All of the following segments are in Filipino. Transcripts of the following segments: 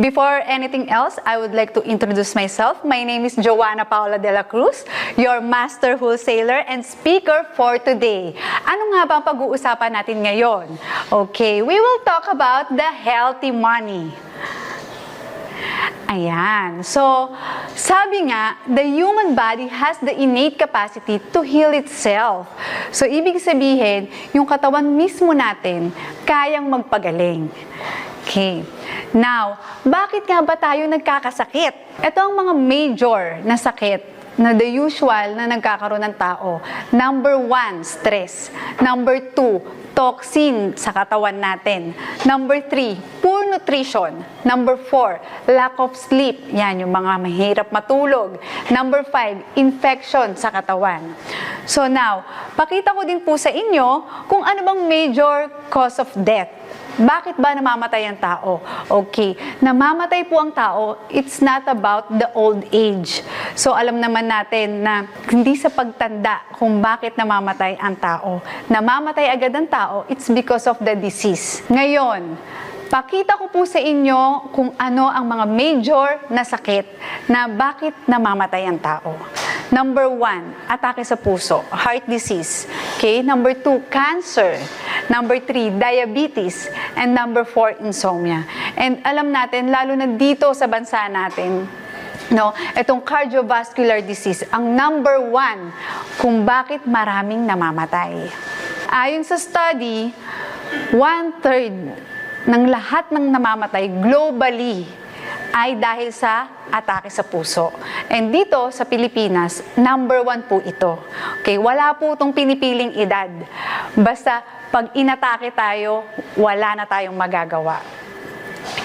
Before anything else, I would like to introduce myself. My name is Joanna Paula de la Cruz, your master wholesaler and speaker for today. Ano nga ba ang pag-uusapan natin ngayon? Okay, we will talk about the healthy money. Ayan. So, sabi nga, the human body has the innate capacity to heal itself. So, ibig sabihin, yung katawan mismo natin, kayang magpagaling. Okay. Now, bakit nga ba tayo nagkakasakit? Ito ang mga major na sakit na the usual na nagkakaroon ng tao. Number 1, stress. Number 2, toxin sa katawan natin. Number 3, poor nutrition. Number 4, lack of sleep. Yan, yung mga mahirap matulog. Number 5, infection sa katawan. So now, pakita ko din po sa inyo kung ano bang major cause of death. Bakit ba namamatay ang tao? Okay, namamatay po ang tao, it's not about the old age. So alam naman natin na hindi sa pagtanda kung bakit namamatay ang tao. Namamatay agad ang tao, it's because of the disease. Ngayon, pakita ko po sa inyo kung ano ang mga major na sakit na bakit namamatay ang tao. Number 1, atake sa puso, heart disease. Okay? Number 2, cancer. Number 3, diabetes. And number 4, insomnia. And alam natin, lalo na dito sa bansa natin, no, itong cardiovascular disease, ang number 1 kung bakit maraming namamatay. Ayon sa study, 1/3 ng lahat ng namamatay globally ay dahil sa atake sa puso. And dito sa Pilipinas, number 1 po ito. Okay, wala po itong pinipiling edad. Basta pag inatake tayo, wala na tayong magagawa.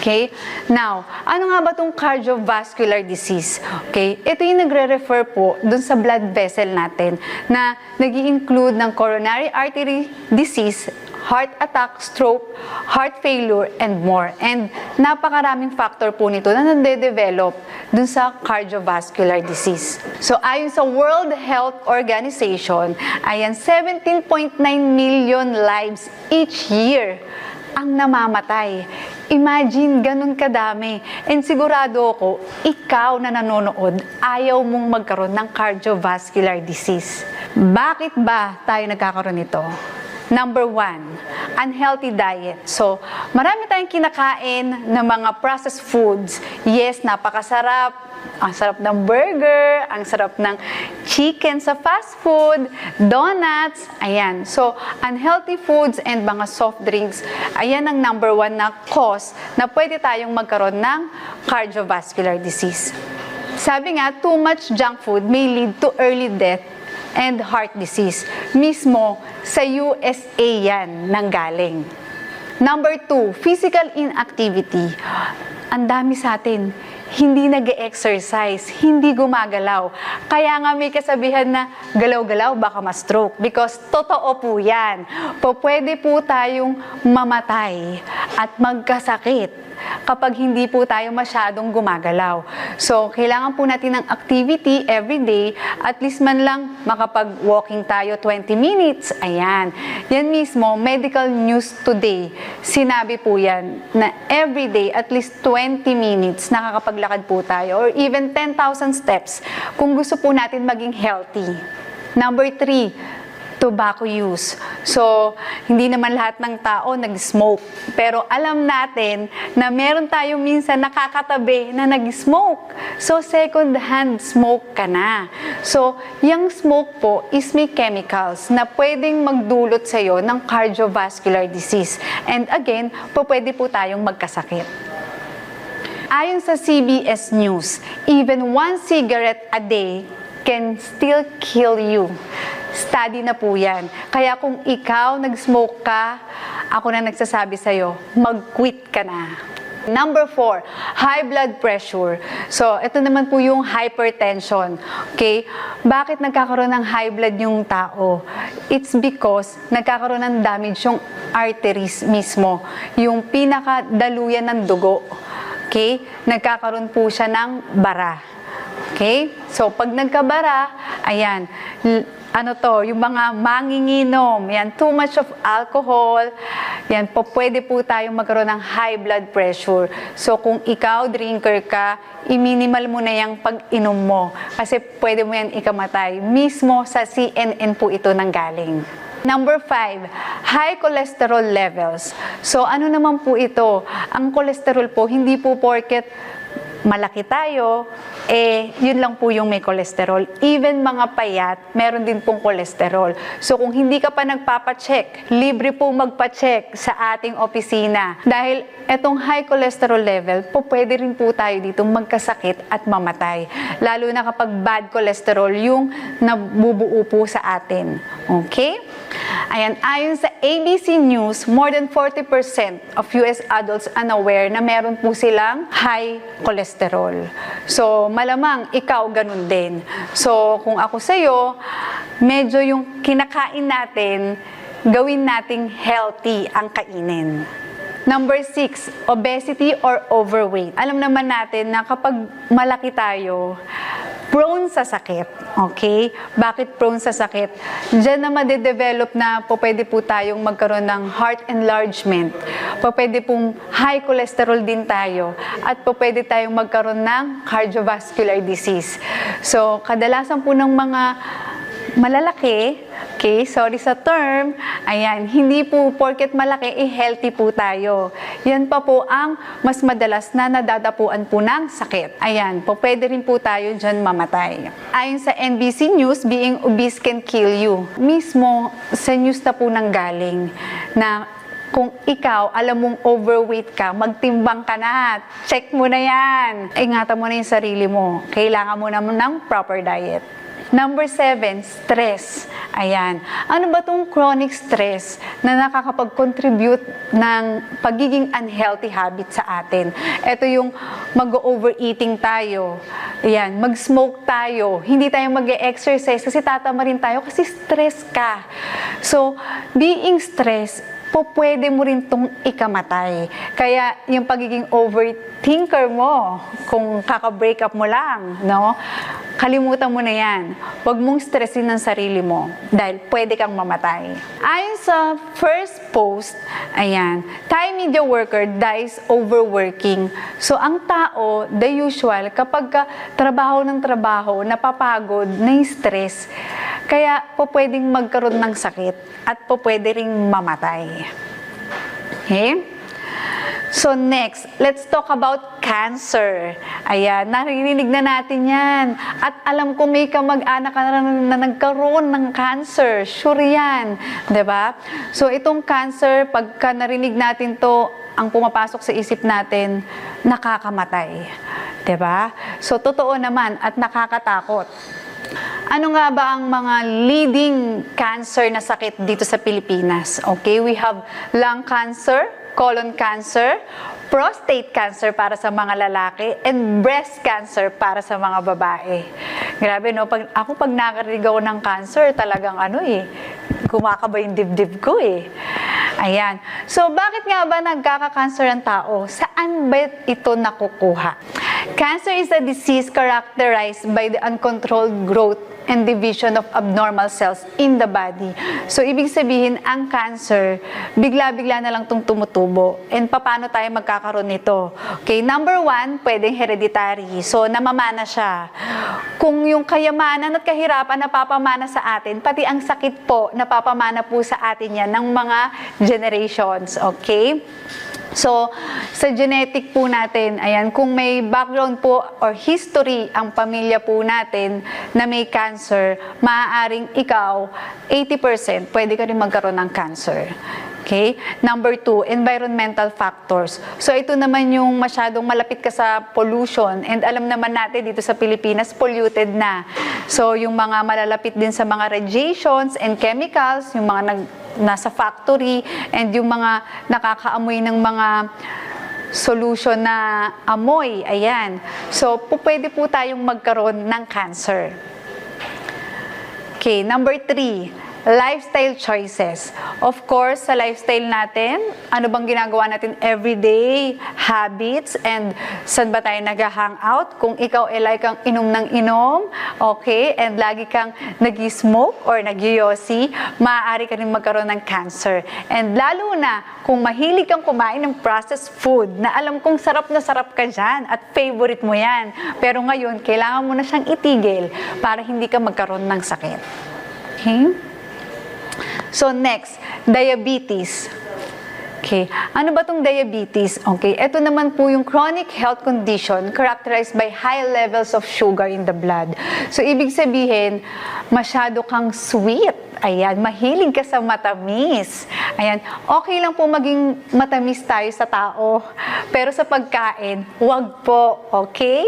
Okay? Now, ano nga ba itong cardiovascular disease? Okay? Ito yung nagre-refer po dun sa blood vessel natin na nag-i-include ng coronary artery disease, heart attack, stroke, heart failure, and more. And napakaraming factor po nito na nade-develop dun sa cardiovascular disease. So, ayon sa World Health Organization, ayan, 17.9 million lives each year ang namamatay. Imagine, ganun kadami. And sigurado ako, ikaw na nanonood, ayaw mong magkaroon ng cardiovascular disease. Bakit ba tayo nagkakaroon nito? Number 1, unhealthy diet. So, marami tayong kinakain ng mga processed foods. Yes, napakasarap. Ang sarap ng burger, ang sarap ng chicken sa fast food, donuts, ayan. So, unhealthy foods and mga soft drinks, ayan ang number 1 na cause na pwede tayong magkaroon ng cardiovascular disease. Sabi nga, too much junk food may lead to early death and heart disease. Mismo sa USA yan nanggaling. Number 2, physical inactivity. Ang dami sa atin, hindi nag-exercise, hindi gumagalaw. Kaya nga may kasabihan na galaw-galaw baka ma-stroke because totoo po yan. Pwede po tayong mamatay at magkasakit kapag hindi po tayo masyadong gumagalaw. So, kailangan po natin ng activity every day, at least man lang makapag-walking tayo 20 minutes. Ayan. Yan mismo, medical news today. Sinabi po yan na every day, at least 20 minutes, nakakapaglakad po tayo or even 10,000 steps kung gusto po natin maging healthy. Number 3, tobacco use. So, hindi naman lahat ng tao nag-smoke. Pero alam natin na meron tayong minsan nakakatabi na nag-smoke. So, second-hand smoke ka na. So, yung smoke po is may chemicals na pwedeng magdulot sa'yo ng cardiovascular disease. And again, pwede po tayong magkasakit. Ayon sa CBS News, even 1 cigarette a day can still kill you. Study na po yan. Kaya kung ikaw nag-smoke ka, ako na nagsasabi sa'yo, mag-quit ka na. Number 4, high blood pressure. So, ito naman po yung hypertension. Okay? Bakit nagkakaroon ng high blood yung tao? It's because nagkakaroon ng damage yung arteries mismo. Yung pinakadaluyan ng dugo. Okay? Nagkakaroon po siya ng bara. Okay? So, pag nagkabara, ayan, yung mga manginginom, yan, too much of alcohol, yan po, pwede po tayong magkaroon ng high blood pressure. So, kung ikaw, drinker ka, i-minimal mo na yung pag-inom mo. Kasi pwede mo yan ikamatay. Mismo sa CNN po ito nanggaling. Number 5, high cholesterol levels. So, ano naman po ito? Ang cholesterol po, hindi po porket malaki tayo, yun lang po yung may cholesterol. Even mga payat, meron din pong cholesterol. So kung hindi ka pa nagpapacheck, libre po magpacheck sa ating opisina. Dahil etong high cholesterol level, pwede rin po tayo dito magkasakit at mamatay. Lalo na kapag bad cholesterol yung nabubuo po sa atin. Okay? Ayan, ayon sa ABC News, more than 40% of US adults unaware na meron po silang high cholesterol. So, malamang ikaw ganun din. So, kung ako sa'yo, medyo yung kinakain natin, gawin nating healthy ang kainin. Number 6, obesity or overweight. Alam naman natin na kapag malaki tayo, prone sa sakit. Okay? Bakit prone sa sakit? Diyan na madedevelop na pwede po tayong magkaroon ng heart enlargement. Pwede pong high cholesterol din tayo. At pwede tayong magkaroon ng cardiovascular disease. So, kadalasan po ng mga malalaki, okay, sorry sa term, ayan, hindi po porket malaki, healthy po tayo. Yan pa po ang mas madalas na nadadapuan po ng sakit. Ayan, pwede rin po tayo dyan mamatay. Ayon sa NBC News, being obese can kill you. Mismo sa news na po nanggaling na kung ikaw, alam mong overweight ka, magtimbang ka na. Check mo na yan. Ingatan mo na yung sarili mo. Kailangan mo naman ng proper diet. Number 7, stress. Ayan. Ano ba itong chronic stress na nakakapag-contribute ng pagiging unhealthy habit sa atin? Ito yung mag-overeating tayo. Ayan. Mag-smoke tayo. Hindi tayo mag-exercise kasi tatama rin tayo kasi stress ka. So, being stressed, pwede mo rin itong ikamatay. Kaya yung pagiging overthinker mo, kung kaka-break up mo lang, no? Kalimutan mo na yan. Huwag mong stressin ang sarili mo dahil pwede kang mamatay. Ayon sa first post, ayan, Thai media worker dies overworking. So, ang tao, the usual, kapag trabaho ng trabaho, napapagod, na-stress, kaya pwedeng magkaroon ng sakit at pwede ring mamatay. Okay? So next, let's talk about cancer. Ayan, narinig na natin yan. At alam ko may kamag-anak na nagkaroon ng cancer. Sure yan. Diba? So itong cancer, pagka narinig natin to, ang pumapasok sa isip natin, nakakamatay. Diba? So totoo naman at nakakatakot. Ano nga ba ang mga leading cancer na sakit dito sa Pilipinas? Okay, we have lung cancer, colon cancer, prostate cancer para sa mga lalaki, and breast cancer para sa mga babae. Grabe, no? Pag nakarinig ako ng cancer, talagang kumakaba yung dibdib ko eh. Ayan. So, bakit nga ba nagkaka-cancer ang tao? Saan ba ito nakukuha? Cancer is a disease characterized by the uncontrolled growth and division of abnormal cells in the body. So, ibig sabihin, ang cancer, bigla-bigla na lang itong tumutubo. And paano tayo magkakaroon nito? Okay, number 1, pwedeng hereditary. So, namamana siya. Kung yung kayamanan at kahirapan napapamana sa atin, pati ang sakit po, napapamana po sa atin yan ng mga generations. Okay? So, sa genetic po natin, ayan, kung may background po or history ang pamilya po natin na may cancer, maaaring ikaw, 80%, pwede ka rin magkaroon ng cancer. Okay? Number 2, environmental factors. So, ito naman yung masyadong malapit ka sa pollution. And alam naman natin dito sa Pilipinas, polluted na. So, yung mga malalapit din sa mga radiations and chemicals, yung mga nasa factory, and yung mga nakakaamoy ng mga solution na amoy, ayan. So, pwede po tayong magkaroon ng cancer. Okay, number 3, lifestyle choices. Of course, sa lifestyle natin, ano bang ginagawa natin everyday habits and saan ba tayo nag-hangout? Kung ikaw ay like kang inom ng inom, okay, and lagi kang nag-smoke or nag-yosi, maaari ka rin magkaroon ng cancer. And lalo na kung mahilig kang kumain ng processed food na alam kong sarap na sarap ka dyan at favorite mo yan. Pero ngayon, kailangan mo na siyang itigil para hindi ka magkaroon ng sakit. Okay? So next, diabetes. Okay, ano ba tong diabetes? Okay, ito naman po yung chronic health condition characterized by high levels of sugar in the blood. So, ibig sabihin, masyado kang sweet. Ayan, mahilig ka sa matamis. Ayan, okay lang po maging matamis tayo sa tao, pero sa pagkain, wag po, okay?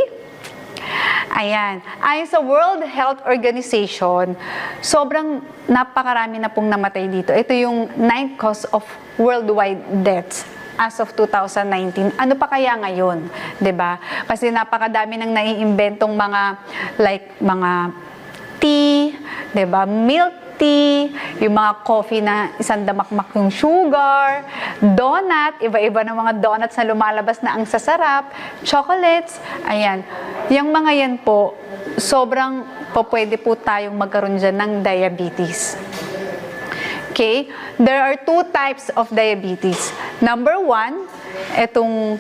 Ayan, ayon sa World Health Organization, sobrang napakarami na pong namatay dito. Ito yung 9th cause of worldwide deaths as of 2019. Ano pa kaya ngayon? 'Di ba? Kasi napakadami nang naiimbentong mga tea, 'di ba? Milk tea, yung mga coffee na isang damakmak yung sugar, donut, iba-iba ng mga donuts na lumalabas na ang sasarap, chocolates, ayan. Yung mga yan po, sobrang pwede po tayong magkaroon dyan ng diabetes. Okay? There are two types of diabetes. Number one, itong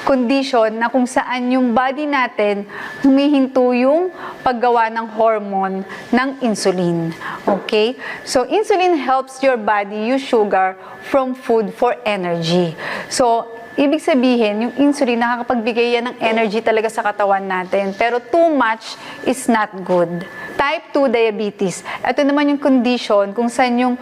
condition na kung saan yung body natin humihinto yung paggawa ng hormone ng insulin. Okay? So, insulin helps your body use sugar from food for energy. So, ibig sabihin, yung insulin nakakapagbigay yan ng energy talaga sa katawan natin. Pero too much is not good. Type 2 diabetes. Ito naman yung condition kung saan yung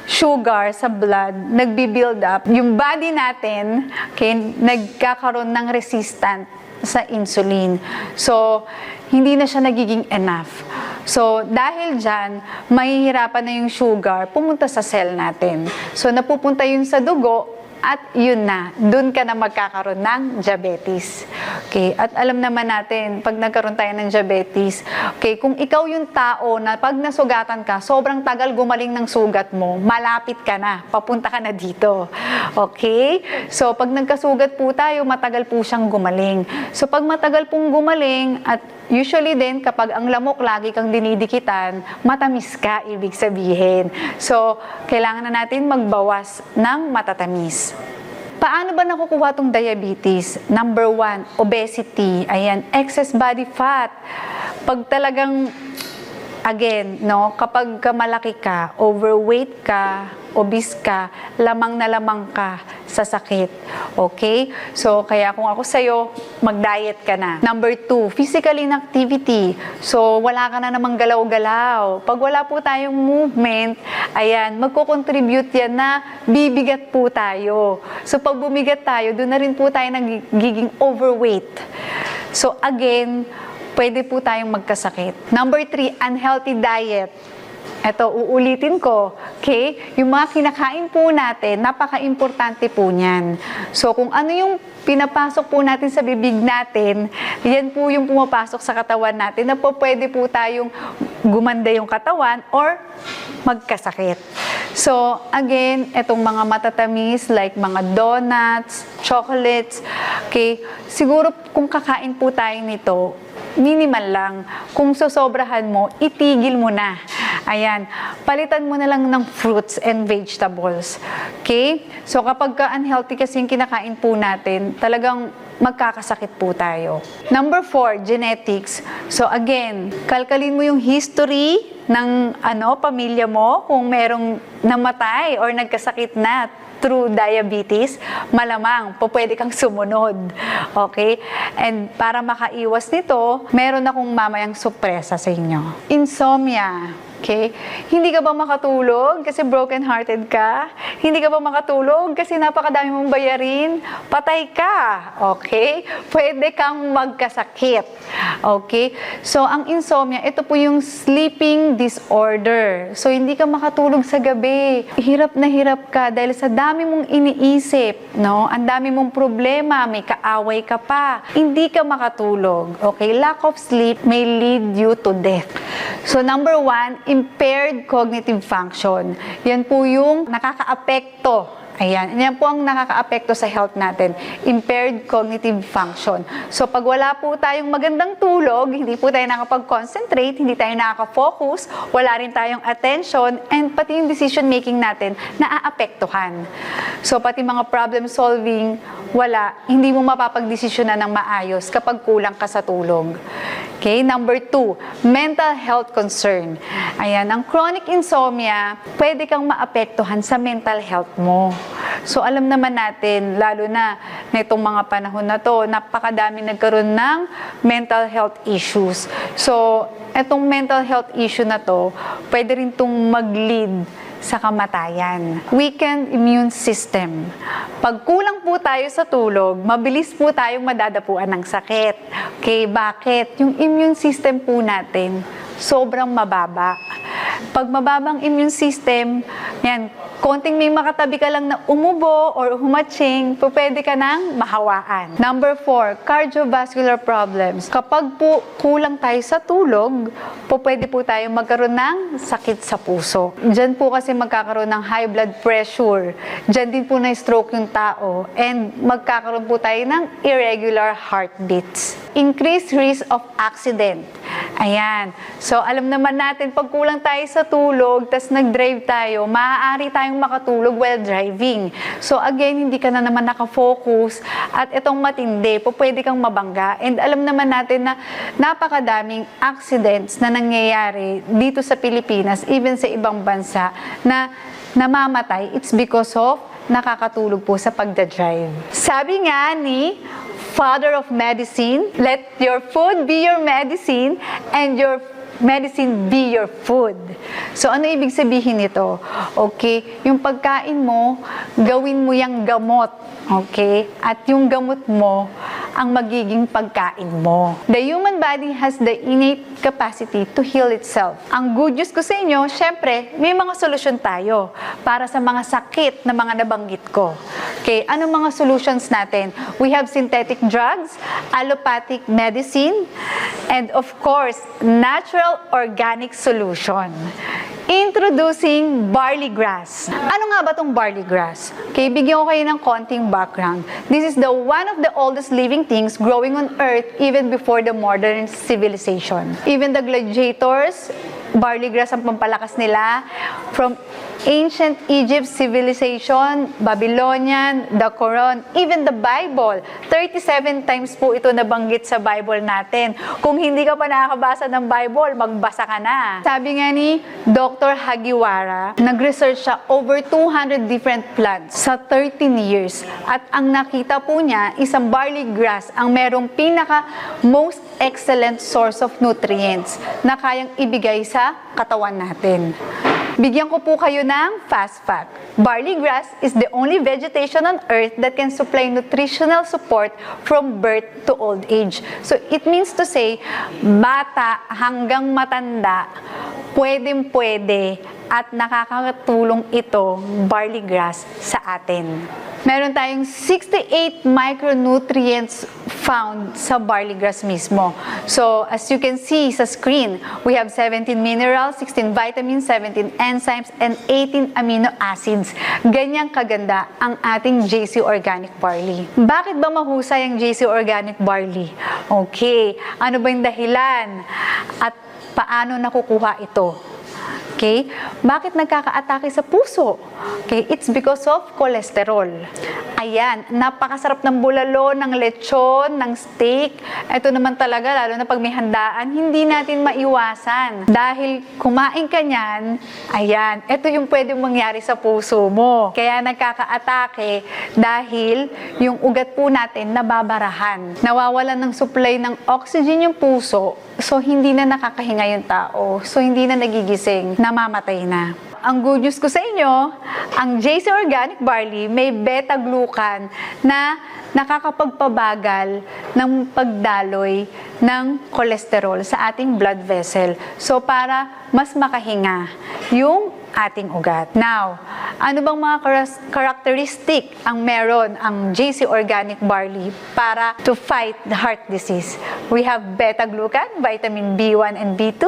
sugar sa blood nagbi-build up. Yung body natin, okay, nagkakaroon ng resistant sa insulin. So, hindi na siya nagiging enough. So, dahil dyan, mahihirapan na yung sugar pumunta sa cell natin. So, napupunta yun sa dugo, at yun na, dun ka na magkakaroon ng diabetes. Okay, at alam naman natin, pag nagkaroon tayo ng diabetes, okay, kung ikaw yung tao na pag nasugatan ka, sobrang tagal gumaling ng sugat mo, malapit ka na, papunta ka na dito. Okay? So, pag nagkasugat po tayo, matagal po siyang gumaling. So, pag matagal pong gumaling, at usually din, kapag ang lamok lagi kang dinidikitan, matamis ka, ibig sabihin. So, kailangan na natin magbawas ng matatamis. Paano ba nakukuha tong diabetes? Number one, obesity. Ayan, excess body fat. Pag talagang, again, no, kapag malaki ka, overweight ka, obese ka, lamang na lamang ka sa sakit. Okay? So, kaya kung ako sa'yo, mag-diet ka na. Number 2, physical inactivity. So, wala ka na namang galaw-galaw. Pag wala po tayong movement, ayan, magko-contribute yan na bibigat po tayo. So, pag bumigat tayo, doon na rin po tayo nagiging overweight. So, again, pwede po tayong magkasakit. Number 3, unhealthy diet. Ito, uulitin ko, okay? Yung mga kinakain po natin, napaka-importante po niyan. So, kung ano yung pinapasok po natin sa bibig natin, yan po yung pumapasok sa katawan natin na po pwede po tayong gumanda yung katawan or magkasakit. So, again, itong mga matatamis like mga donuts, chocolates, okay? Siguro kung kakain po tayo nito, minimal lang. Kung sosobrahan mo, itigil mo na. Ayan, palitan mo na lang ng fruits and vegetables. Okay? So, kapag unhealthy kasi yung kinakain po natin, talagang magkakasakit po tayo. Number 4, genetics. So, again, kalkalin mo yung history ng pamilya mo kung merong namatay or nagkasakit na through diabetes, malamang pwede kang sumunod. Okay? And para makaiwas nito, meron akong mamayang sorpresa sa inyo. Insomnia. Okay? Hindi ka ba makatulog kasi broken-hearted ka? Hindi ka ba makatulog kasi napakadami mong bayarin? Patay ka. Okay? Pwede kang magkasakit. Okay? So, ang insomnia, ito po yung sleeping disorder. So, hindi ka makatulog sa gabi. Hirap na hirap ka dahil sa dami mong iniisip, no? Ang dami mong problema, may kaaway ka pa. Hindi ka makatulog. Okay? Lack of sleep may lead you to death. So number 1, impaired cognitive function. Yan po yung nakakaapekto. Ayan, yan po ang nakakaapekto sa health natin, impaired cognitive function. So pag wala po tayong magandang tulog, hindi po tayo nakapag-concentrate, hindi tayo nakaka-focus, wala rin tayong attention, and pati yung decision making natin naaapektuhan. So pati mga problem solving, wala, hindi mo mapapagdesisyonan ng maayos kapag kulang ka sa tulog. Okay, number 2, mental health concern. Ayan, ang chronic insomnia, pwede kang maapektuhan sa mental health mo. So alam naman natin, lalo na nitong mga panahon na to, napakadami nagkaroon ng mental health issues. So etong mental health issue na to, pwede rin itong mag-lead sa kamatayan. Weakened immune system. Pag kulang po tayo sa tulog, mabilis po tayong madadapuan ng sakit. Okay, bakit? Yung immune system po natin, sobrang mababa. Pag mababang immune system, yan, konting may makatabi ka lang na umubo or humatching, pwede ka nang mahawaan. Number 4, cardiovascular problems. Kapag po kulang tayo sa tulog, pwede po tayo magkaroon ng sakit sa puso. Diyan po kasi magkakaroon ng high blood pressure. Diyan din po na-stroke yung tao. And magkakaroon po tayo ng irregular heartbeats. Increased risk of accident. Ayan. So, alam naman natin, pag kulang tayo sa tulog, tas nag-drive tayo, maaari tayong makatulog while driving. So, again, hindi ka na naman nakafocus at itong matindi, pwede kang mabangga. And alam naman natin na napakadaming accidents na nangyayari dito sa Pilipinas, even sa ibang bansa, na namamatay. It's because of nakakatulog po sa pagdadrive. Sabi nga ni Father of Medicine, let your food be your medicine and your medicine be your food. So, ano ibig sabihin nito? Okay, yung pagkain mo, gawin mo yung gamot. Okay? At yung gamot mo, ang magiging pagkain mo. The human body has the innate capacity to heal itself. Ang good news ko sa inyo, syempre, may mga solusyon tayo para sa mga sakit na mga nabanggit ko. Okay, ano mga solutions natin? We have synthetic drugs, allopathic medicine, and of course, natural organic solution. Introducing barley grass. Ano nga ba tong barley grass? Okay, bigyan ko kayo ng konting background. This is the one of the oldest living things growing on earth even before the modern civilization. Even the gladiators, barley grass ang pampalakas nila. From ancient Egypt civilization, Babylonian, the Quran, even the Bible. 37 times po ito nabanggit sa Bible natin. Kung hindi ka pa nakakabasa ng Bible, magbasa ka na. Sabi nga ni Dr. Hagiwara, nag-research siya over 200 different plants sa 13 years. At ang nakita po niya, isang barley grass ang merong pinaka most excellent source of nutrients na kayang ibigay sa katawan natin. Bigyan ko po kayo ng fast fact. Barley grass is the only vegetation on earth that can supply nutritional support from birth to old age. So it means to say, bata hanggang matanda, pwedeng-pwede at nakakatulong ito, barley grass, sa atin. Meron tayong 68 micronutrients found sa barley grass mismo. So, as you can see sa screen, we have 17 minerals, 16 vitamins, 17 enzymes, and 18 amino acids. Ganyang kaganda ang ating JC Organic Barley. Bakit ba mahusay ang JC Organic Barley? Okay, ano ba yung dahilan? At paano nakukuha ito? Okay? Bakit nagkaka-atake sa puso? Okay, it's because of cholesterol. Ayan, napakasarap ng bulalo, ng lechon, ng steak. Ito naman talaga, lalo na pag may handaan, hindi natin maiwasan. Dahil kumain ka niyan, ayan, ito yung pwedeng mangyari sa puso mo. Kaya nagkaka-atake dahil yung ugat po natin nababarahan. Nawawalan ng supply ng oxygen yung puso, so hindi na nakakahinga yung tao. So hindi na nagigising, namamatay na. Ang good news ko sa inyo, ang JC Organic Barley may beta-glucan na nakakapagpabagal ng pagdaloy ng cholesterol sa ating blood vessel. So para mas makahinga yung ating ugat. Now, ano bang mga characteristic ang meron ang JC Organic Barley para to fight the heart disease? We have beta-glucan, vitamin B1 and B2,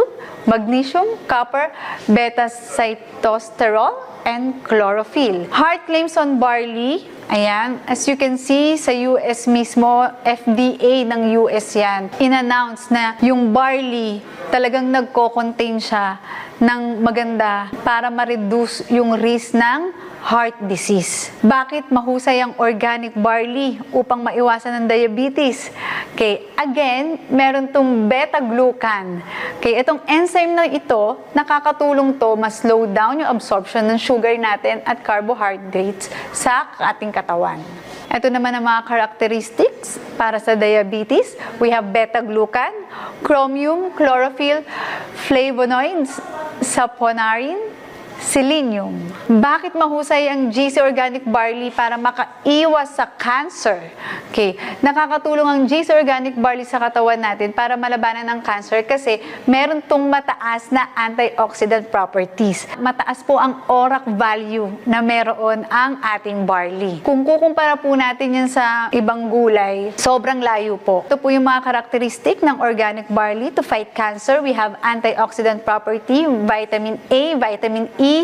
magnesium, copper, beta-sitosterol, and chlorophyll. Heart claims on barley, ayan, as you can see sa US mismo, FDA ng US yan, in-announce na yung barley talagang nagko-contain siya ng maganda para ma-reduce yung risk ng heart disease. Bakit mahusay ang organic barley upang maiwasan ang diabetes? Okay, again, meron tong beta-glucan. Okay, itong enzyme na ito, nakakatulong to ma-slow down yung absorption ng sugar natin at carbohydrates sa ating katawan. Ito naman ang mga characteristics para sa diabetes. We have beta-glucan, chromium, chlorophyll, flavonoids, saponin, selenium. Bakit mahusay ang JC Organic Barley para makaiwas sa cancer? Okay, nakakatulong ang JC Organic Barley sa katawan natin para malabanan ng cancer kasi meron tong mataas na antioxidant properties. Mataas po ang ORAC value na meron ang ating barley. Kung kukumpara po natin yan sa ibang gulay, sobrang layo po. Ito po yung mga karakteristik ng organic barley to fight cancer. We have antioxidant property, vitamin A, vitamin E,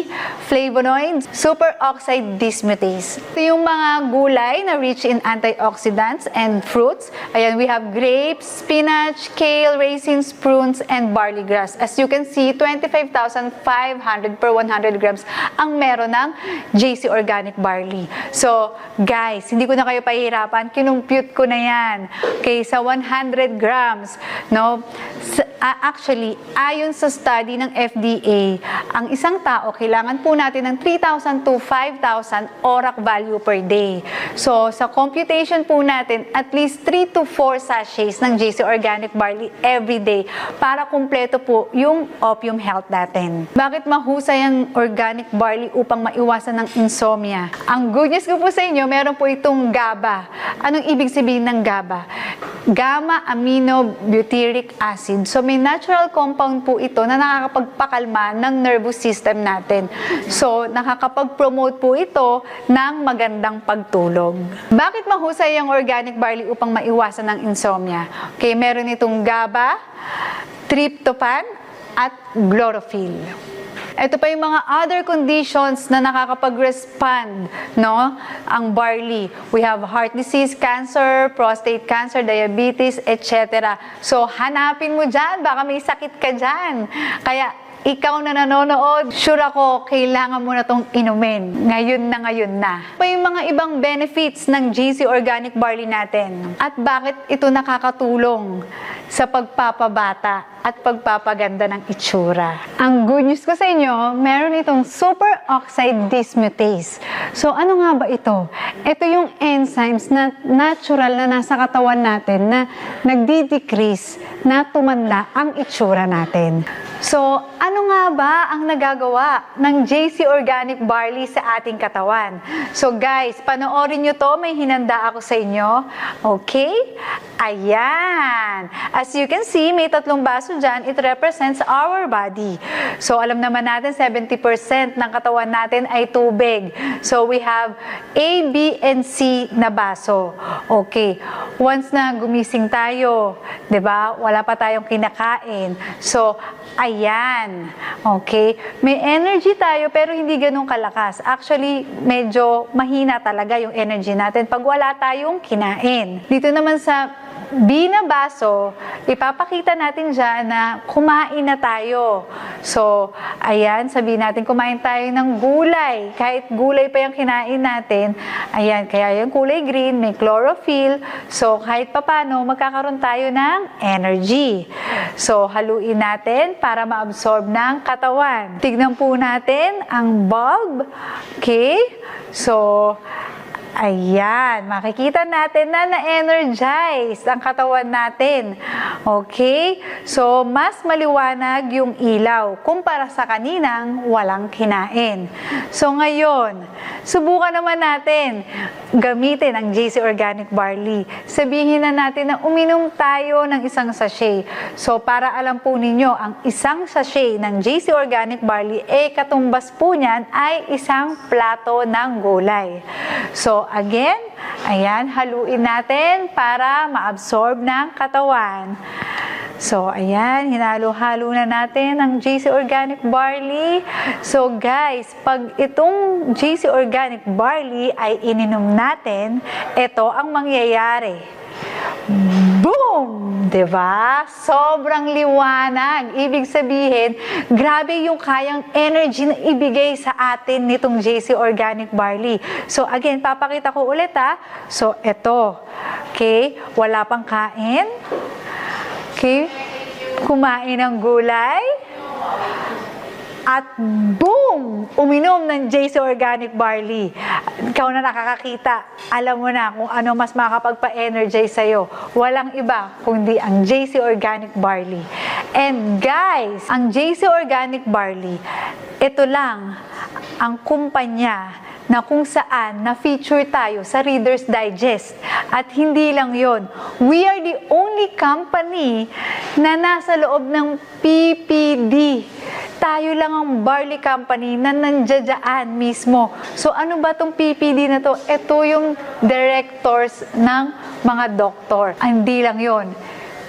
flavonoids, superoxide dismutase. Ito yung mga gulay na rich in antioxidants and fruits. Ayan, we have grapes, spinach, kale, raisins, prunes, and barley grass. As you can see, 25,500 per 100 grams ang meron ng JC Organic Barley. So, guys, hindi ko na kayo pahihirapan. Kinumpute ko na yan. Okay, sa 100 grams, no? Actually, ayon sa study ng FDA, ang isang tao, kailangan po natin ng 3,000 to 5,000 ORAC value per day. So, sa computation po natin, at least 3 to 4 sachets ng JC Organic Barley every day para kumpleto po yung opium health natin. Bakit mahusay ang organic barley upang maiwasan ng insomnia? Ang good news ko po sa inyo, meron po itong GABA. Anong ibig sabihin ng GABA? Gamma-aminobutyric acid. So, may natural compound po ito na nakakapagpakalma ng nervous system natin. So, nakakapag-promote po ito ng magandang pagtulog. Bakit mahusay ang organic barley upang maiwasan ng insomnia? Okay, meron itong GABA, tryptophan, at chlorophyll. Ito pa yung mga other conditions na nakakapag-respond, no? Ang barley. We have heart disease, cancer, prostate cancer, diabetes, etc. So, hanapin mo dyan. Baka may sakit ka dyan. Kaya, ikaw na nanonood, sure ako, kailangan mo na itong inumin. Ngayon na. Pa yung mga ibang benefits ng JC Organic Barley natin. At bakit ito nakakatulong sa pagpapabata at pagpapaganda ng itsura. Ang good news ko sa inyo, meron itong superoxide dismutase. So, ano nga ba ito? Ito yung enzymes na natural na nasa katawan natin na nagdi-decrease na tumanda ang itsura natin. So, ano nga ba ang nagagawa ng JC Organic Barley sa ating katawan? So guys, panoorin nyo to, may hinanda ako sa inyo. Okay? Ayan. As you can see, may 3 baso dyan. It represents our body. So alam naman natin, 70% ng katawan natin ay tubig. So we have A, B, and C na baso. Okay. Once na gumising tayo, 'di ba? Wala pa tayong kinakain. So, ayan. Okay? May energy tayo pero hindi ganun kalakas. Actually, medyo mahina talaga yung energy natin pag wala tayong kinain. Dito naman sa B na baso, ipapakita natin dyan na kumain na tayo. So, ayan, sabihin natin kumain tayo ng gulay. Kahit gulay pa yung kinain natin, ayan, kaya yung kulay green, may chlorophyll. So, kahit papano, magkakaroon tayo ng energy. So, haluin natin para ma-absorb ng katawan. Tignan po natin ang bulb. Okay? So, ayan, makikita natin na na-energize ang katawan natin. Okay? So, mas maliwanag yung ilaw kumpara sa kaninang walang kinain. So, ngayon, subukan naman natin. gamitin ang JC Organic Barley. Sabihin na natin na uminom tayo ng isang sachet. So, para alam po ninyo, ang isang sachet ng JC Organic Barley, katumbas po niyan ay isang plato ng gulay. So, again, ayan, haluin natin para ma-absorb ng katawan. So, ayan, hinalo-halo na natin ang JC Organic Barley. So, guys, pag itong JC Organic Barley ay ininom natin, ito ang mangyayari. Boom! Diba? Sobrang liwanag. Ibig sabihin, grabe yung kayang energy na ibigay sa atin nitong JC Organic Barley. So, again, papakita ko ulit ha. So, ito. Okay? Wala pang kain. Okay? Kumain ng gulay. At boom! Uminom ng JC Organic Barley. Ikaw na nakakakita. Alam mo na kung ano mas makakapagpa-energize sa'yo. Walang iba kundi ang JC Organic Barley. And guys, ang JC Organic Barley, ito lang ang kumpanya na kung saan na-feature tayo sa Reader's Digest. At hindi lang yon, we are the only company na nasa loob ng PPD. Tayo lang ang barley company na nandiyan mismo. So ano ba tong PPD na to? Ito yung directors ng mga doktor. Hindi lang yon,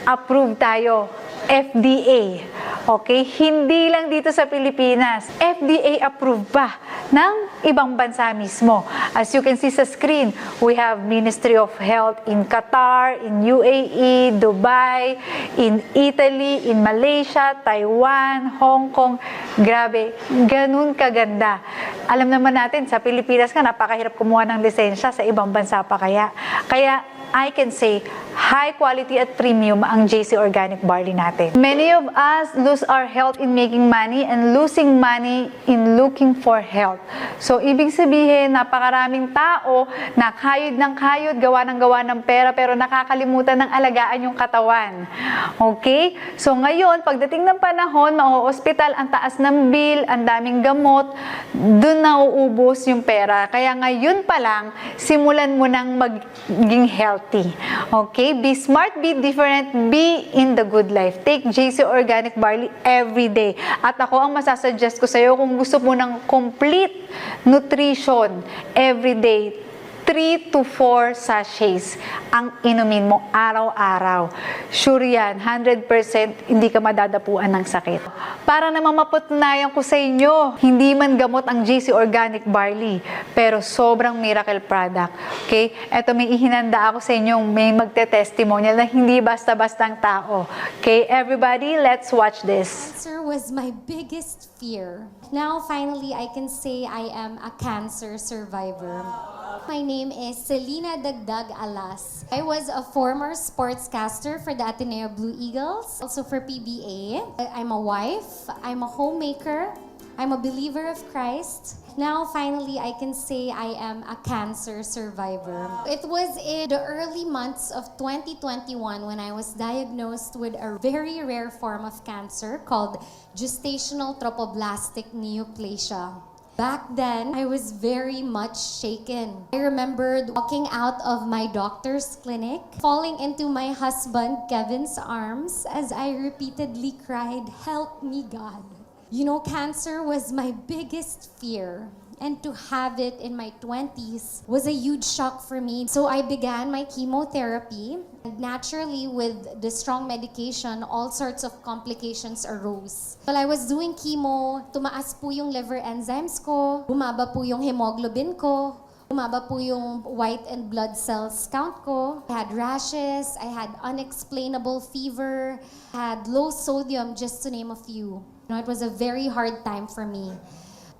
approve tayo. FDA. Okay? Hindi lang dito sa Pilipinas. FDA approved pa ng ibang bansa mismo. As you can see sa screen, we have Ministry of Health in Qatar, in UAE, Dubai, in Italy, in Malaysia, Taiwan, Hong Kong. Grabe, ganun kaganda. Alam naman natin, sa Pilipinas nga, napakahirap kumuha ng lisensya, sa ibang bansa pa kaya. Kaya, I can say, high quality at premium ang JC Organic Barley natin. Many of us lose our health in making money and losing money in looking for health. So, ibig sabihin, napakaraming tao na kayod ng kayod, gawa ng pera, pero nakakalimutan ng alagaan yung katawan. Okay? So, ngayon, pagdating ng panahon, ma-hospital, ang taas ng bill, ang daming gamot, dun nauubos yung pera. Kaya ngayon pa lang, simulan mo nang maging healthy. Okay? Be smart, be different, be in the good life. Take JC Organic Barley every day. At ako ang masasuggest ko sa iyo kung gusto mo ng complete nutrition every day, 3 to 4 sachets ang inumin mo araw-araw. Sure yan, 100% hindi ka madadapuan ng sakit. Para naman mapatunayan ko sa inyo, hindi man gamot ang JC Organic Barley, pero sobrang miracle product. Okay? Eto, may ihinanda ako sa inyong may magte-testimonial na hindi basta-bastang tao. Okay? Everybody, let's watch this. Cancer was my biggest fear. Now, finally, I can say I am a cancer survivor. My name is Selena Dagdag Alas. I was a former sportscaster for the Ateneo Blue Eagles, also for PBA. I'm a wife, I'm a homemaker, I'm a believer of Christ. Now, finally, I can say I am a cancer survivor. It was in the early months of 2021 when I was diagnosed with a very rare form of cancer called gestational trophoblastic neoplasia. Back then, I was very much shaken. I remembered walking out of my doctor's clinic, falling into my husband Kevin's arms as I repeatedly cried, "Help me, God." You know, cancer was my biggest fear. And to have it in my 20s was a huge shock for me. So I began my chemotherapy. And naturally, with the strong medication, all sorts of complications arose. While I was doing chemo, tumaas po yung liver enzymes ko, bumaba po yung hemoglobin ko, bumaba po yung white and blood cells count ko. I had rashes, I had unexplainable fever, had low sodium, just to name a few. You know, it was a very hard time for me.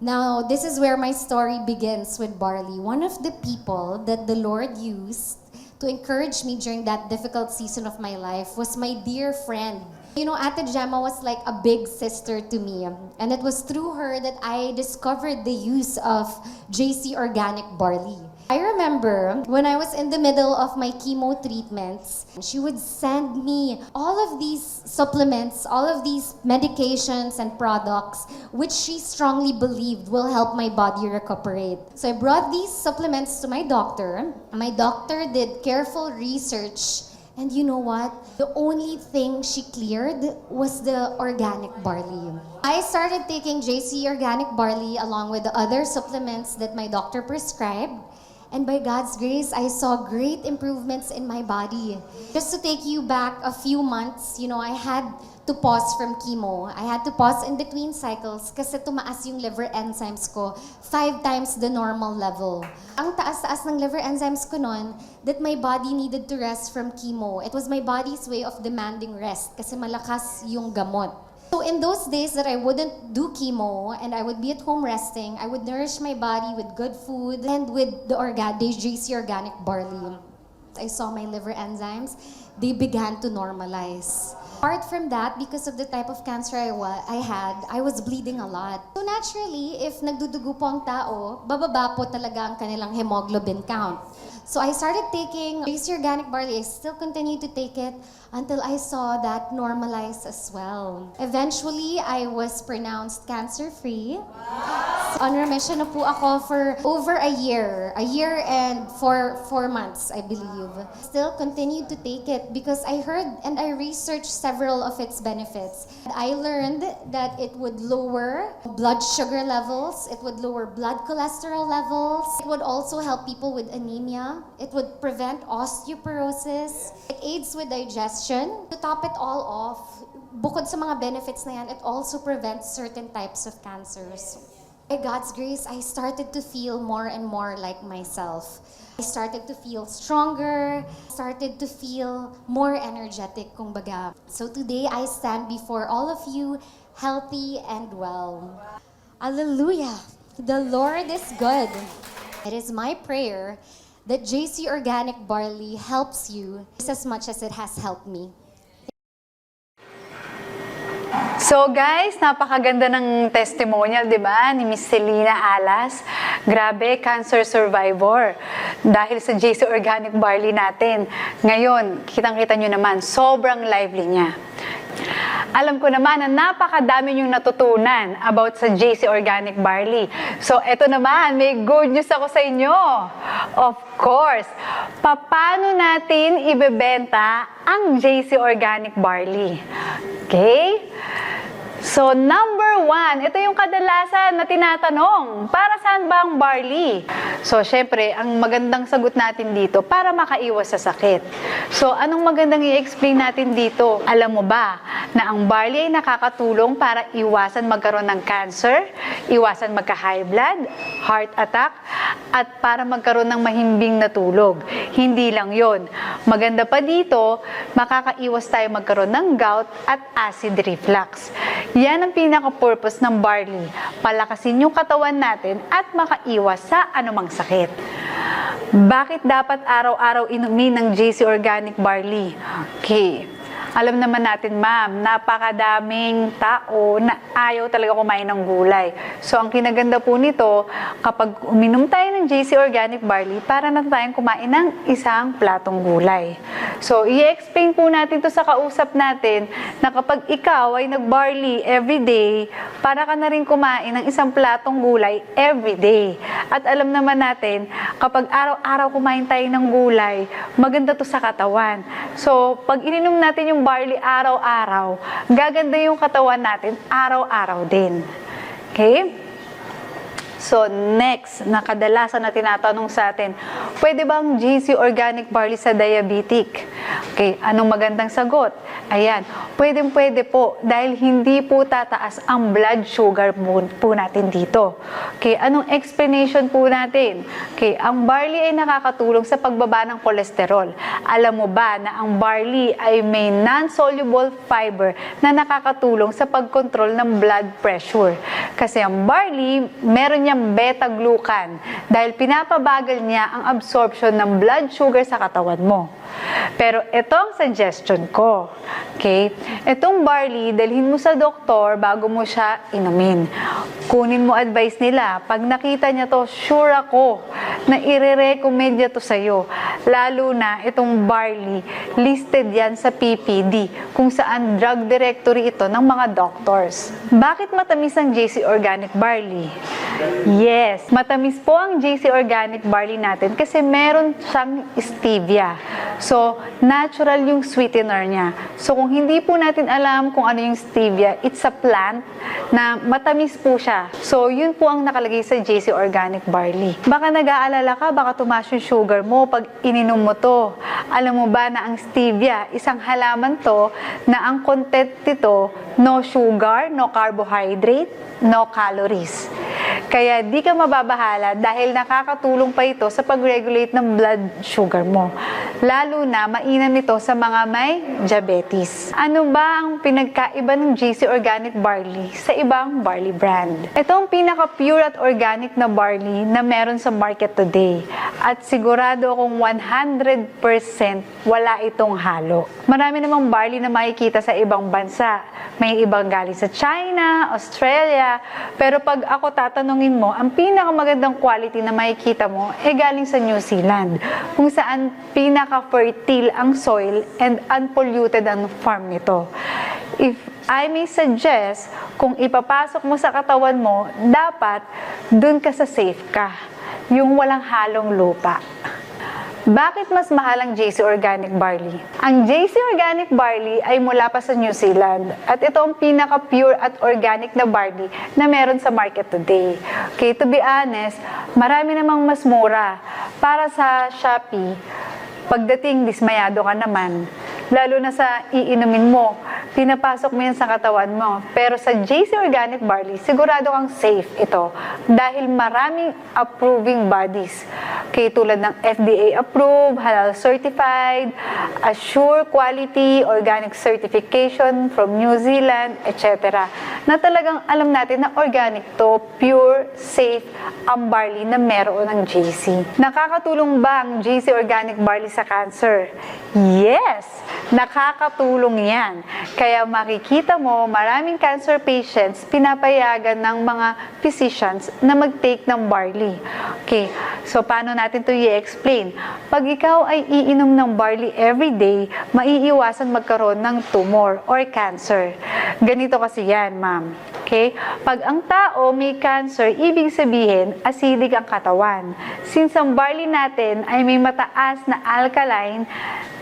Now, this is where my story begins with Barley. One of the people that the Lord used to encourage me during that difficult season of my life was my dear friend. You know, Ate Gemma was like a big sister to me. And it was through her that I discovered the use of JC Organic Barley. I remember when I was in the middle of my chemo treatments, she would send me all of these supplements, all of these medications and products, which she strongly believed will help my body recuperate. So I brought these supplements to my doctor. My doctor did careful research. And you know what? The only thing she cleared was the organic barley. I started taking JC Organic Barley along with the other supplements that my doctor prescribed. And by God's grace, I saw great improvements in my body. Just to take you back a few months, I had to pause from chemo. I had to pause in between cycles kasi tumaas yung liver enzymes ko 5 times the normal level. Ang taas-taas ng liver enzymes ko noon that my body needed to rest from chemo. It was my body's way of demanding rest kasi malakas yung gamot. So in those days that I wouldn't do chemo and I would be at home resting, I would nourish my body with good food and with the JC Organic Barley. I saw my liver enzymes, they began to normalize. Apart from that, because of the type of cancer I had, I was bleeding a lot. So naturally, if nagdudugo po ang tao, bababa po talaga ang kanilang hemoglobin count. So I started taking JC Organic Barley. I still continued to take it until I saw that normalize as well. Eventually, I was pronounced cancer-free. On remission na po ako for over a year and 4 months, I believe. Still continued to take it because I heard and I researched several of its benefits. I learned that it would lower blood sugar levels, it would lower blood cholesterol levels, it would also help people with anemia, it would prevent osteoporosis, it aids with digestion. To top it all off, bukod sa mga benefits na yan, it also prevents certain types of cancers. By God's grace, I started to feel more and more like myself. I started to feel stronger, started to feel more energetic, kumbaga. So today, I stand before all of you healthy and well. Hallelujah! The Lord is good. It is my prayer that JC Organic Barley helps you just as much as it has helped me. So guys, napakaganda ng testimonial, di ba, ni Miss Selina Alas. Grabe, cancer survivor. Dahil sa JC Organic Barley natin. Ngayon, kitang-kita nyo naman, sobrang lively niya. Alam ko naman na napakadami yung natutunan about sa JC Organic Barley. So, eto naman, may good news ako sa inyo. Of course, paano natin ibebenta ang JC Organic Barley? Okay? So, number 1, ito yung kadalasan na tinatanong, para saan ba ang barley? So, syempre, ang magandang sagot natin dito, para makaiwas sa sakit. So, anong magandang i-explain natin dito? Alam mo ba na ang barley ay nakakatulong para iwasan magkaroon ng cancer, iwasan magka-high blood, heart attack, at para magkaroon ng mahimbing na tulog. Hindi lang yon. Maganda pa dito, makakaiwas tayo magkaroon ng gout at acid reflux. Yan ang pinaka-purpose ng barley. Palakasin yung katawan natin at makaiwas sa anumang sakit. Bakit dapat araw-araw inumin ng JC Organic Barley? Okay. Alam naman natin, ma'am, napakadaming tao na ayaw talaga kumain ng gulay. So, ang kinaganda po nito, kapag uminom tayo ng JC Organic Barley, para na tayong kumain ng isang platong gulay. So, i-explain po natin to sa kausap natin na kapag ikaw ay nag-barley everyday, para ka na rin kumain ng isang platong gulay everyday. At alam naman natin, kapag araw-araw kumain tayo ng gulay, maganda to sa katawan. So, pag ininom natin yung barley araw-araw, gaganda yung katawan natin araw-araw din. Okay? So, next, na kadalasan na tinatanong sa atin, pwede bang JC Organic Barley sa diabetic? Okay, anong magandang sagot? Ayan, pwede po dahil hindi po tataas ang blood sugar po natin dito. Okay, anong explanation po natin? Okay, ang barley ay nakakatulong sa pagbaba ng kolesterol. Alam mo ba na ang barley ay may non-soluble fiber na nakakatulong sa pagkontrol ng blood pressure? Kasi ang barley, meron niyang beta-glucan dahil pinapabagal niya ang absorption ng blood sugar sa katawan mo. Pero ito ang suggestion ko. Okay? Itong barley, dalhin mo sa doktor bago mo siya inumin. Kunin mo advice nila. Pag nakita niya to, sure ako na ire-recommend niya to sa'yo. Lalo na itong barley, listed yan sa PPD, kung saan drug directory ito ng mga doctors. Bakit matamis ang JC Organic Barley? Yes, matamis po ang JC Organic Barley natin kasi meron siyang stevia. So, natural yung sweetener niya. So, kung hindi po natin alam kung ano yung stevia, it's a plant na matamis po siya. So, yun po ang nakalagay sa JC Organic Barley. Baka nag-aalala ka, baka tumaas yung sugar mo pag ininom mo to. Alam mo ba na ang stevia, isang halaman to na ang content nito, no sugar, no carbohydrate, no calories. Kaya di ka mababahala dahil nakakatulong pa ito sa pag-regulate ng blood sugar mo. Lalo na mainam ito sa mga may diabetes. Ano ba ang pinagkaiba ng JC Organic Barley sa ibang barley brand? Ito ang pinaka-pure at organic na barley na meron sa market today. At sigurado akong 100% wala itong halo. Marami namang barley na makikita sa ibang bansa. May ibang galing sa China, Australia, pero pag ako tatanungin mo, ang pinakamagandang quality na makikita mo galing sa New Zealand, kung saan pinaka-fertile ang soil and unpolluted ang farm nito. If I may suggest, kung ipapasok mo sa katawan mo, dapat dun ka sa safe ka, yung walang halong lupa. Bakit mas mahal ang JC Organic Barley? Ang JC Organic Barley ay mula pa sa New Zealand at ito ang pinaka-pure at organic na barley na meron sa market today. Okay, to be honest, marami namang mas mura. Para sa Shopee, pagdating dismayado ka naman. Lalo na sa iinumin mo, pinapasok mo yan sa katawan mo. Pero sa JC Organic Barley, sigurado kang safe ito dahil maraming approving bodies. Okay, tulad ng FDA approved, halal certified, assure quality, organic certification from New Zealand, etc. Na talagang alam natin na organic to, pure, safe ang barley na meron ng JC. Nakakatulong ba ang JC Organic Barley sa cancer? Yes! Nakakatulong yan. Kaya makikita mo, maraming cancer patients pinapayagan ng mga physicians na mag-take ng barley. Okay, so paano natin to i-explain? Pag ikaw ay iinom ng barley everyday, maiiwasan magkaroon ng tumor or cancer. Ganito kasi yan, ma'am. Okay? Pag ang tao may cancer, ibig sabihin, acidic ang katawan. Since ang barley natin ay may mataas na alkaline,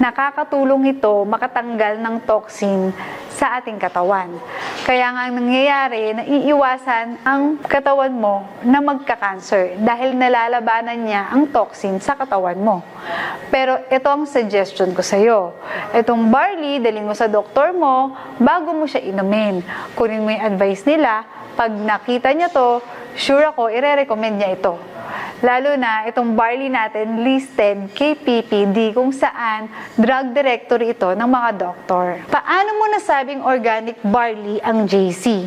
nakakatulong ito makatanggal ng toxin sa ating katawan. Kaya nga nangyayari, naiiwasan ang katawan mo na magka-cancer dahil nalalabanan niya ang toxin sa katawan mo. Pero ito ang suggestion ko sa iyo. Itong barley, dalhin mo sa doktor mo bago mo siya inumin. Kunin mo yung advice nila. Pag nakita niya to, sure ako, ire-recommend niya ito. Lalo na itong barley natin listed kay PPD kung saan drug directory ito ng mga doktor. Paano mo nasabing organic barley ang JC?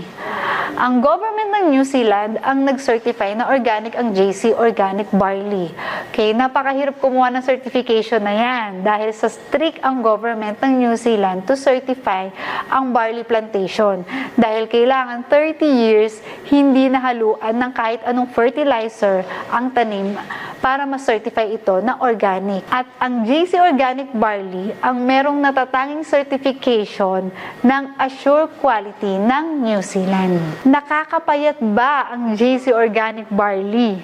Ang government ng New Zealand ang nag-certify na organic ang JC Organic Barley. Okay, napakahirap kumuha ng certification na yan dahil sa strict ang government ng New Zealand to certify ang barley plantation. Dahil kailangan 30 years hindi nahaluan ng kahit anong fertilizer ang tanim para ma-certify ito na organic. At ang JC Organic Barley ang merong natatanging certification ng Assure Quality ng New Zealand. Nakakapayat ba ang JC Organic Barley?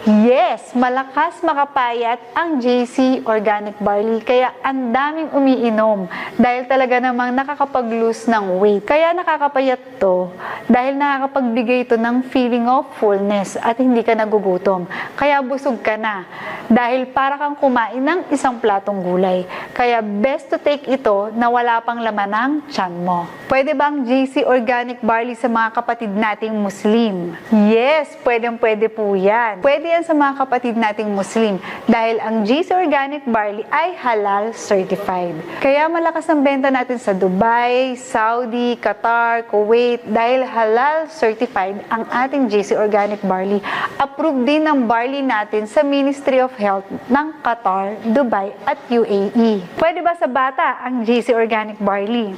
Yes, malakas makapayat ang JC Organic Barley kaya ang daming umiinom dahil talaga namang nakakapag-lose ng weight. Kaya nakakapayat to dahil nakakapagbigay ito ng feeling of fullness at hindi ka nagugutom. Kaya busog ka na dahil para kang kumain ng isang platong gulay. Kaya best to take ito na wala pang laman ng tiyan mo. Pwede ba ang JC Organic Barley sa mga kapatid nating Muslim? Yes, pwede po yan. Pwede yan sa mga kapatid nating Muslim dahil ang GC Organic Barley ay halal certified. Kaya malakas ang benta natin sa Dubai, Saudi, Qatar, Kuwait dahil halal certified ang ating GC Organic Barley. Approved din ang barley natin sa Ministry of Health ng Qatar, Dubai at UAE. Pwede ba sa bata ang GC Organic Barley?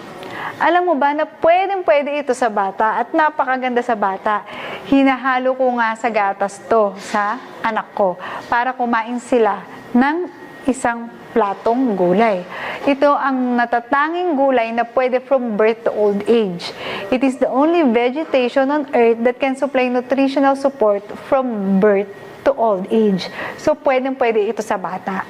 Alam mo ba na pwede ito sa bata at napakaganda sa bata. Hinahalo ko nga sa gatas to sa anak ko para kumain sila ng isang platong gulay. Ito ang natatanging gulay na pwede from birth to old age. It is the only vegetation on earth that can supply nutritional support from birth to old age. So pwede ito sa bata.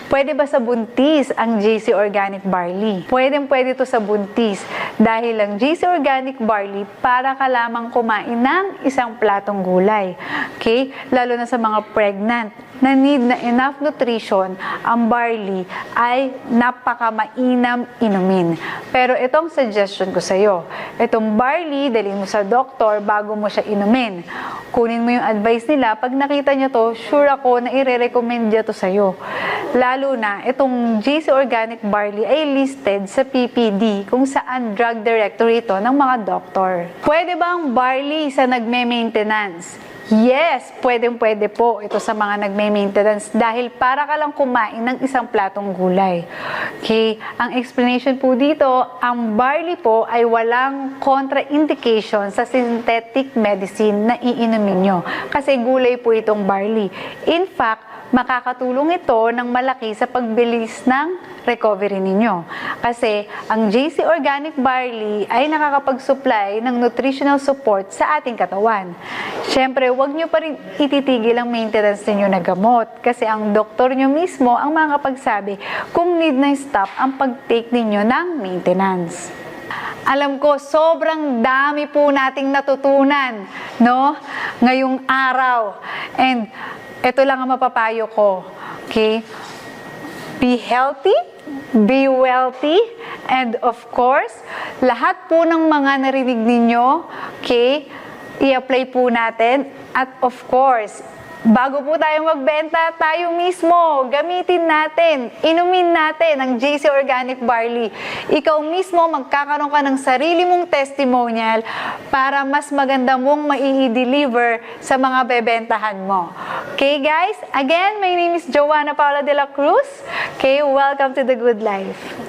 Pwede ba sa buntis ang GC Organic Barley? Pwede ito sa buntis dahil ang GC Organic Barley para ka lamang kumain ng isang platong gulay. Okay? Lalo na sa mga pregnant na need na enough nutrition, ang barley ay napakamainam inumin. Pero itong suggestion ko sa iyo, itong barley, dalhin mo sa doktor bago mo siya inumin. Kunin mo yung advice nila. Pag nakita nyo to, sure ako na i-recommend niya to sa iyo. Lalo na, itong GC Organic Barley ay listed sa PPD kung saan drug directory ito ng mga doktor. Pwede ba ang barley sa nagme-maintenance? Yes, pwede po ito sa mga nagme-maintenance dahil para ka lang kumain ng isang platong gulay. Okay, ang explanation po dito, ang barley po ay walang contraindication sa synthetic medicine na iinumin nyo kasi gulay po itong barley. In fact, makakatulong ito ng malaki sa pagbilis ng recovery ninyo. Kasi ang GC Organic Barley ay nakakapag-supply ng nutritional support sa ating katawan. Siyempre, huwag nyo pa rin ititigil ang maintenance ninyo na gamot kasi ang doktor nyo mismo ang makakapagsabi kung need na stop ang pag-take ninyo ng maintenance. Alam ko, sobrang dami po nating natutunan, no? Ngayong araw. And ito lang ang mapapayo ko. Okay? Be healthy, be wealthy, and of course, lahat po ng mga narinig ninyo, okay, i-apply po natin. At of course, bago po tayo magbenta, tayo mismo, gamitin natin, inumin natin ang GC Organic Barley. Ikaw mismo, magkakaroon ka ng sarili mong testimonial para mas maganda mong mai-deliver sa mga bebentahan mo. Okay guys, again, my name is Joanna Paula de la Cruz. Okay, welcome to The Good Life.